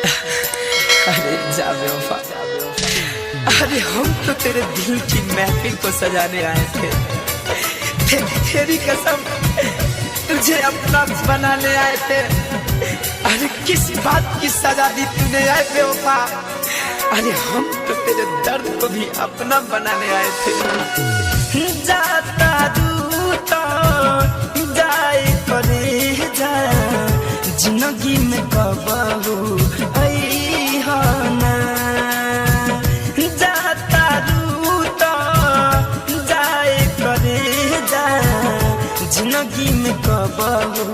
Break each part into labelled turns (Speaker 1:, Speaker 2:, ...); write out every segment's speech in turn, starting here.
Speaker 1: अरे जा बेवफा, अरे हम तो तेरे दिल की महफिल को सजाने आए थे। तेरी कसम तुझे अपना बनाने आए थे। अरे किस बात की सजा दी तूने आए बेवफा। अरे हम तो तेरे दर्द को भी अपना बनाने आए थे। जाता दूता जाए करे जा जिंदगी में कबहू ना। जाता दूता जाए करे जा जिंदगी में कबहू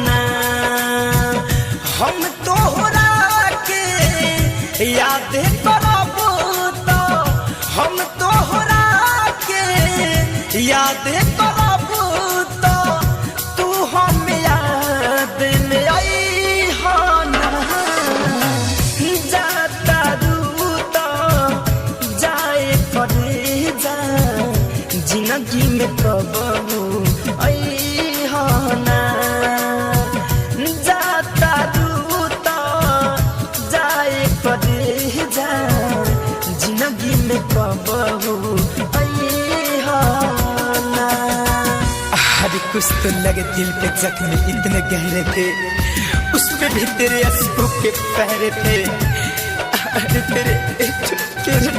Speaker 1: ना। हम तोहरा के याद करब तो हम तोहरा के याद करब तो तू हम याद में ना। जाता दूता जाए करे जा जिंदगी में कबहू ना। जाता दूता जाए करे जा जिंदगी में कबहू ना। अरे कुछ तो लगे दिल पे जख्म इतने गहरे थे, उस पे भी तेरे अश्कों के पहरे थे। अरे तेरे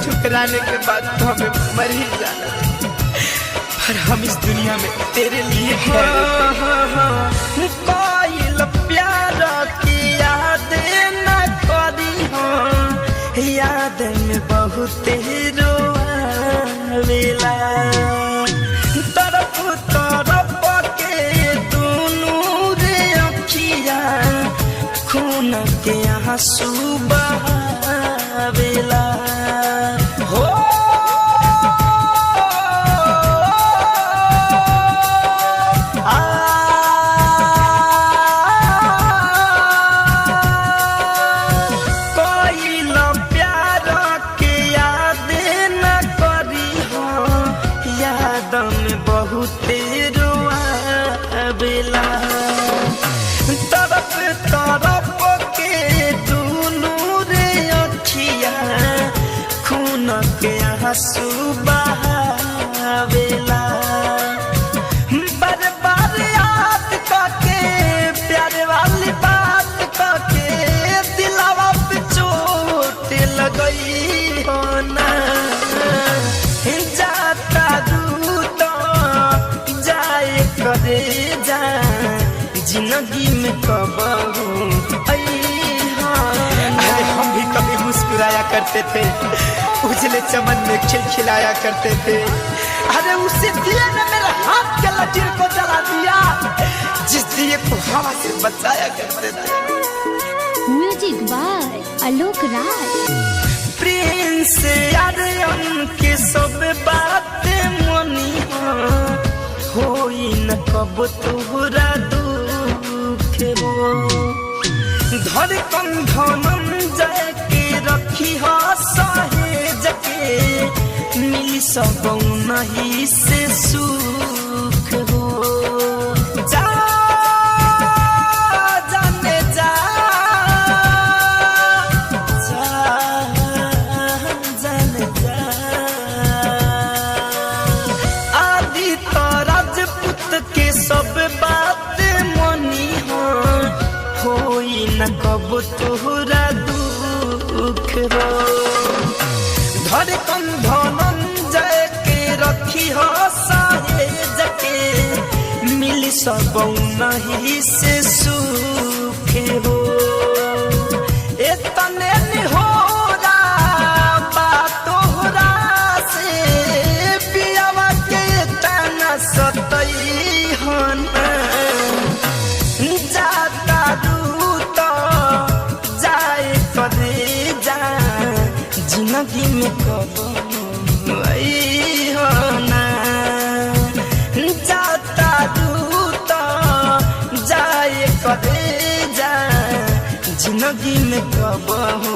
Speaker 1: ठुकराने के बाद तो हमें मर ही जाना था, पर हम इस दुनिया में तेरे लिए कोई प्यार की याद न करी हो। याद में बहुत रोवेला तरफ तरफ के दोनों रे अखिया खून के आंसू बहावेला हो। तरफ तरफ के दोनों रे अखिया खून के आंसू बहावेला। बार बार याद करके प्यार वाली बात करके दिलवा पे चोट लगई हो ना। जाता दूता जाए करे जा जिंदगी में कबहू अरे हम भी कभी मुस्कुराया करते थे, उजले चमन में खिलखिलाया करते थे। अरे उसी दिए ने मेरे हाथ के लकीर को जला दिया, जिस दिए को हवा से बचाया करते थे।
Speaker 2: Music by Alok Raj.
Speaker 1: Prince Aryan के सब बातें मनी होई न कब तोहरा दुख हो। धड़कन धनंजय के रखी हो सहेज के मिली सब नहीं से सुख हो। जा जाने जा जाने जा आदि तो राजपूत के सब बात मनी होई न कब तोहरा दुख हो। धड़कन धनंजय के रखी हो सहेज के मिली सब नहीं से सुख हो। इतने निहोरा बात तोहरा से पियावा के तना सतई हो ना। जाता दूता जाए करे जा जिंदगी में कबहू हो ना। जाता दूता जाए करे जा जिंदगी में कबहू